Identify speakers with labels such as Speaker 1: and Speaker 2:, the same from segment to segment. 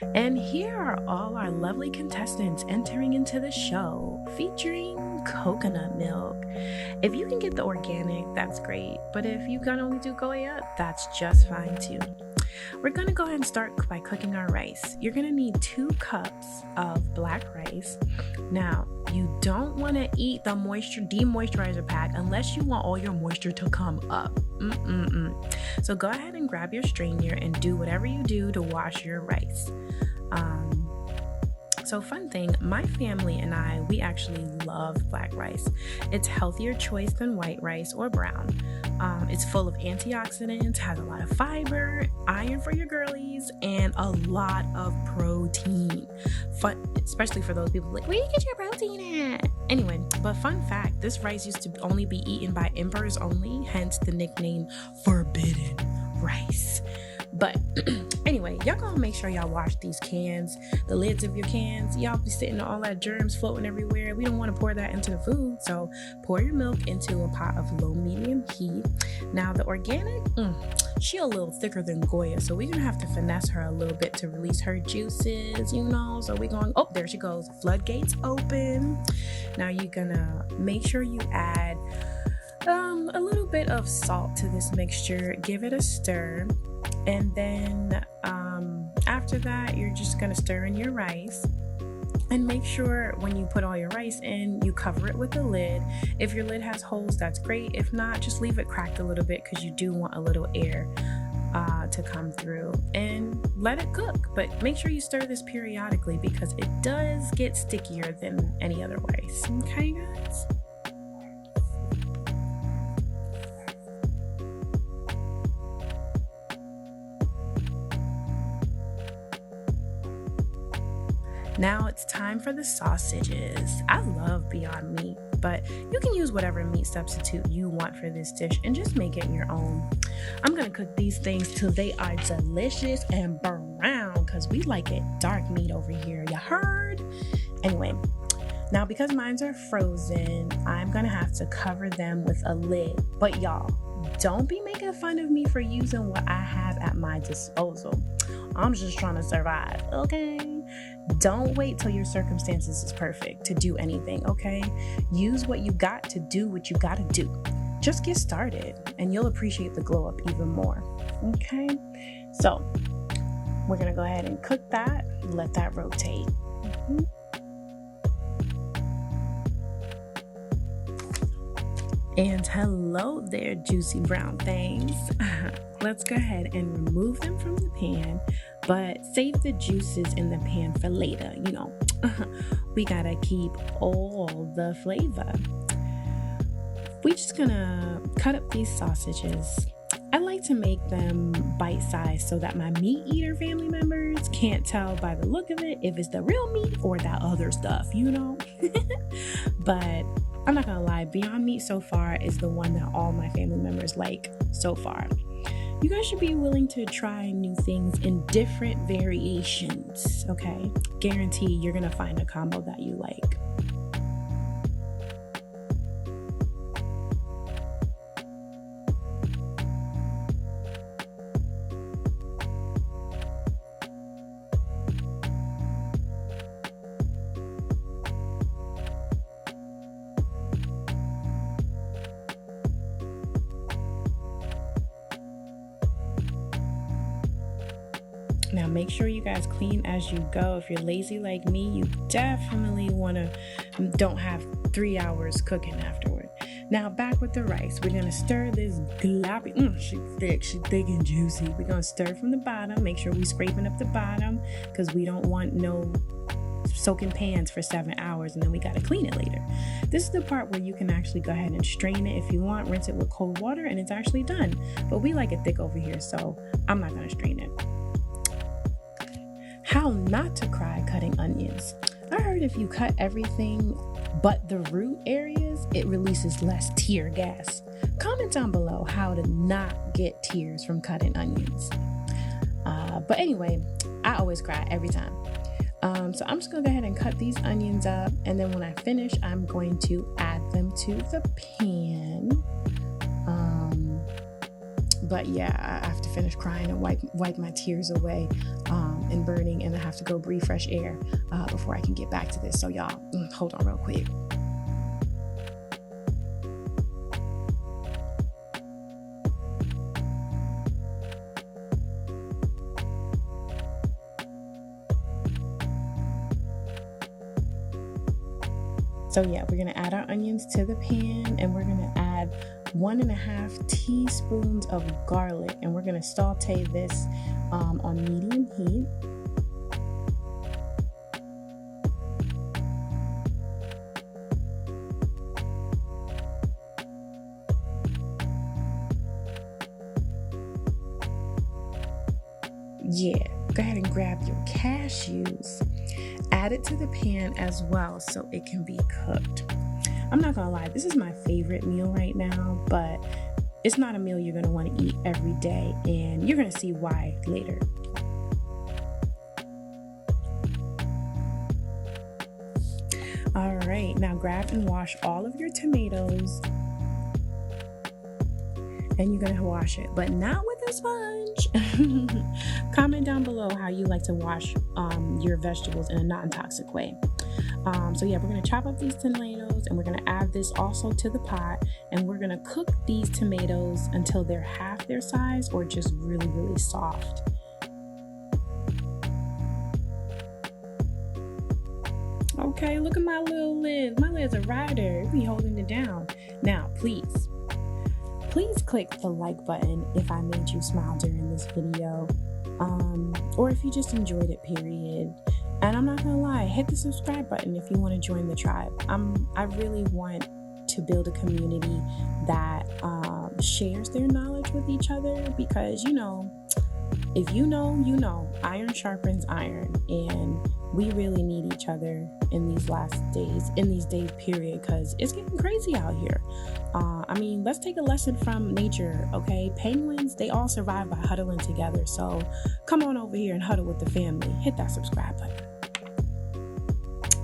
Speaker 1: And here are all our lovely contestants entering into the show featuring coconut milk. If you can get the organic, that's great, but if you can only do Goya, that's just fine too. We're gonna go ahead and start by cooking our rice. You're gonna need 2 cups of black rice. Now, you don't wanna eat the moisture demoisturizer pack unless you want all your moisture to come up. So go ahead and grab your strainer and do whatever you do to wash your rice. So fun thing, my family and we actually love black rice. It's healthier choice than white rice or brown. It's full of antioxidants, has a lot of fiber, iron for your girlies, and a lot of protein. Fun, especially for those people like, where you get your protein at? Anyway, but fun fact, this rice used to only be eaten by emperors only, hence the nickname Forbidden Rice. But anyway, y'all gonna make sure y'all wash these cans, the lids of your cans. Y'all be sitting all that germs floating everywhere. We don't want to pour that into the food. So pour your milk into a pot of low medium heat. Now the organic, she a little thicker than Goya, so we're gonna have to finesse her a little bit to release her juices, So we're going, oh, there she goes. Floodgates open. Now you're gonna make sure you add a little bit of salt to this mixture. Give it a stir. And then after that, you're just going to stir in your rice and make sure when you put all your rice in, you cover it with a lid. If your lid has holes, that's great. If not, just leave it cracked a little bit because you do want a little air to come through, and let it cook. But make sure you stir this periodically because it does get stickier than any other rice. Okay, guys? Now it's time for the sausages. I love Beyond Meat, but you can use whatever meat substitute you want for this dish and just make it your own. I'm gonna cook these things till they are delicious and brown because we like it dark meat over here, you heard? Anyway, now because mines are frozen, I'm gonna have to cover them with a lid. But y'all, don't be making fun of me for using what I have at my disposal. I'm just trying to survive, okay? Don't wait till your circumstances is perfect to do anything, okay? Use what you got to do what you gotta do. Just get started and you'll appreciate the glow up even more, okay? So we're gonna go ahead and cook that, let that rotate. And hello there, juicy brown things. Let's go ahead and remove them from the pan, but save the juices in the pan for later. We gotta keep all the flavor. We're just gonna cut up these sausages. I like to make them bite-sized so that my meat eater family members can't tell by the look of it if it's the real meat or that other stuff, But I'm not gonna lie, Beyond Meat so far is the one that all my family members like so far. You guys should be willing to try new things in different variations, okay? Guarantee you're gonna find a combo that you like. Now make sure you guys clean as you go. If you're lazy like me, you definitely don't have 3 hours cooking afterward. Now back with the rice. We're gonna stir this gloppy. She's thick and juicy. We're gonna stir from the bottom. Make sure we're scraping up the bottom because we don't want no soaking pans for 7 hours and then we gotta clean it later. This is the part where you can actually go ahead and strain it if you want, rinse it with cold water, and it's actually done. But we like it thick over here, so I'm not gonna strain it. How not to cry cutting onions. I heard if you cut everything but the root areas, it releases less tear gas. Comment down below how to not get tears from cutting onions. But anyway, I always cry every time. So I'm just gonna go ahead and cut these onions up, and then when I finish, I'm going to add them to the pan. But yeah, I have to finish crying and wipe my tears away. and burning, and I have to go breathe fresh air before I can get back to this. So y'all, hold on real quick. So yeah, we're gonna add our onions to the pan, and we're gonna add 1.5 teaspoons of garlic, and we're gonna saute this on medium heat. Yeah, go ahead and grab your cashews. Add it to the pan as well so it can be cooked. I'm not gonna lie, this is my favorite meal right now, but it's not a meal you're gonna want to eat every day, and you're gonna see why later. All right, now grab and wash all of your tomatoes, and you're gonna wash it, but not with a sponge. Comment down below how you like to wash your vegetables in a non-toxic way. So yeah, we're gonna chop up these tomatoes, and we're gonna add this also to the pot, and we're gonna cook these tomatoes until they're half their size or just really, really soft. Okay, look at my little lid. My lid's a rider. We holding it down. Now, please click the like button if I made you smile during this video, or if you just enjoyed it, period. And I'm not gonna lie, hit the subscribe button if you want to join the tribe. I really want to build a community that shares their knowledge with each other, because if you know, iron sharpens iron, and we really need each other in these days, period, because it's getting crazy out here. Let's take a lesson from nature, okay? Penguins, they all survive by huddling together. So come on over here and huddle with the family. Hit that subscribe button.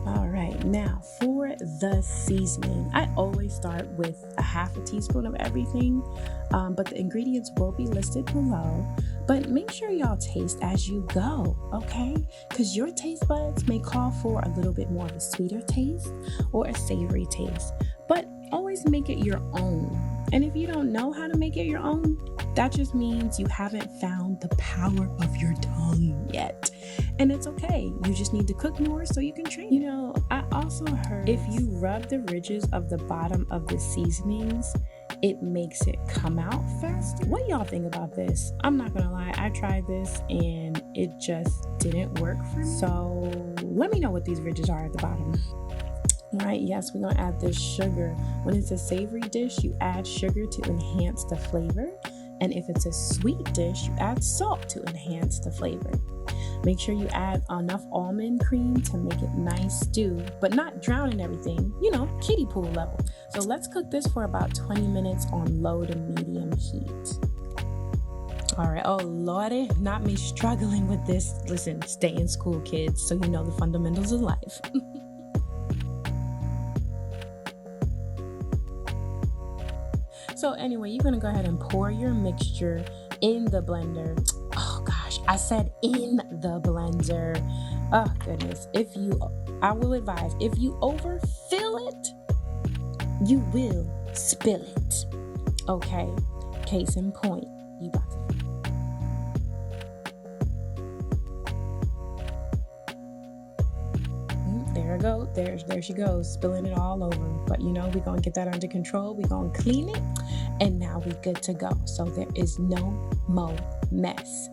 Speaker 1: All right, now for the seasoning, I always start with 1/2 teaspoon of everything, but the ingredients will be listed below. But make sure y'all taste as you go, okay? Because your taste buds may call for a little bit more of a sweeter taste or a savory taste, but always make it your own. And if you don't know how to make it your own, that just means you haven't found the power of your tongue yet. And it's okay. You just need to cook more so you can train. I also heard if you rub the ridges of the bottom of the seasonings, it makes it come out faster. What y'all think about this? I'm not gonna lie, I tried this and it just didn't work for me. So let me know what these ridges are at the bottom. All right, yes, we're gonna add this sugar. When it's a savory dish, you add sugar to enhance the flavor. And if it's a sweet dish, you add salt to enhance the flavor. Make sure you add enough almond cream to make it nice stew, but not drown in everything, kiddie pool level. So let's cook this for about 20 minutes on low to medium heat. All right, oh Lordy, not me struggling with this. Listen, stay in school, kids, so you know the fundamentals of life. So anyway, you're gonna go ahead and pour your mixture in the blender. Oh gosh, I said in the blender. Oh goodness, I will advise, if you overfill it, you will spill it. Okay, case in point, you about to. There she goes, spilling it all over. But we're gonna get that under control. We're gonna clean it, and now we're good to go. So there is no more mess.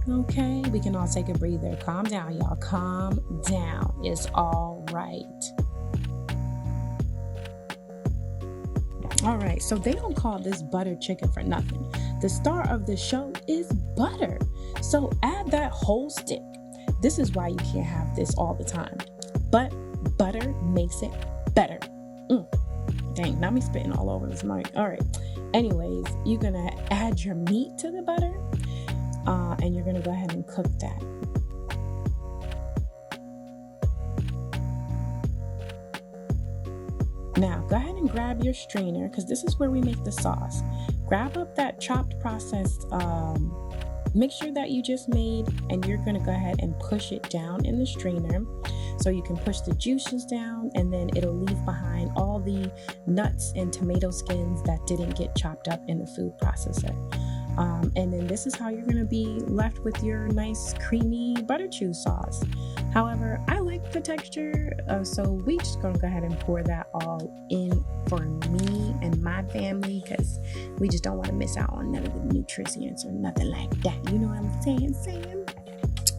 Speaker 1: Okay, we can all take a breather. Calm down, y'all. Calm down. It's all right. All right, so they don't call this butter chicken for nothing. The star of the show is butter. So add that whole stick. This is why you can't have this all the time. But butter makes it better. Dang, not me spitting all over this mic. All right. Anyways, you're going to add your meat to the butter, and you're going to go ahead and cook that. Now, go ahead and grab your strainer, because this is where we make the sauce. Grab up that chopped processed mixture that you just made, and you're going to go ahead and push it down in the strainer. So you can push the juices down, and then it'll leave behind all the nuts and tomato skins that didn't get chopped up in the food processor. And then this is how you're going to be left with your nice creamy butter cheese sauce. However, I like the texture, so we just going to go ahead and pour that all in for me and my family, because we just don't want to miss out on none of the nutrients or nothing like that. You know what I'm saying, Sam?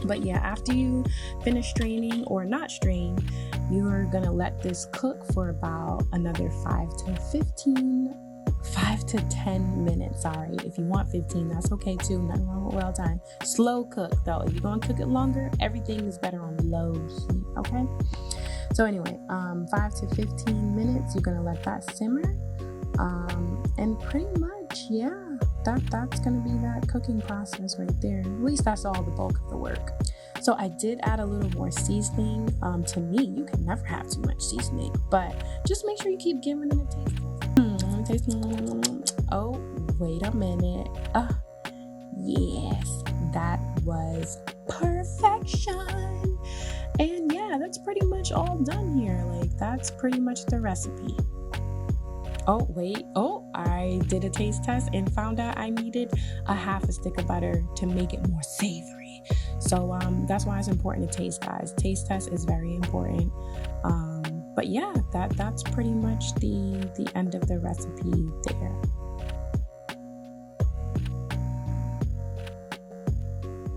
Speaker 1: But yeah, after you finish straining or not strain, you're going to let this cook for about another 5 to 10 minutes. Sorry, if you want 15, that's okay too. Nothing wrong with well done. Slow cook though. If you're gonna cook it longer, everything is better on low heat. Okay. So anyway, 5 to 15 minutes. You're gonna let that simmer, and pretty much, yeah, that's gonna be that cooking process right there. At least that's all the bulk of the work. So I did add a little more seasoning. To me, you can never have too much seasoning, but just make sure you keep giving it a taste. Oh, wait a minute. Yes, that was perfection. And yeah, that's pretty much all done here. Like, that's pretty much the recipe. Oh, wait. Oh, I did a taste test and found out I needed a half a stick of butter to make it more savory. So that's why it's important to taste, guys. Taste test is very important. But yeah, that's pretty much the end of the recipe there.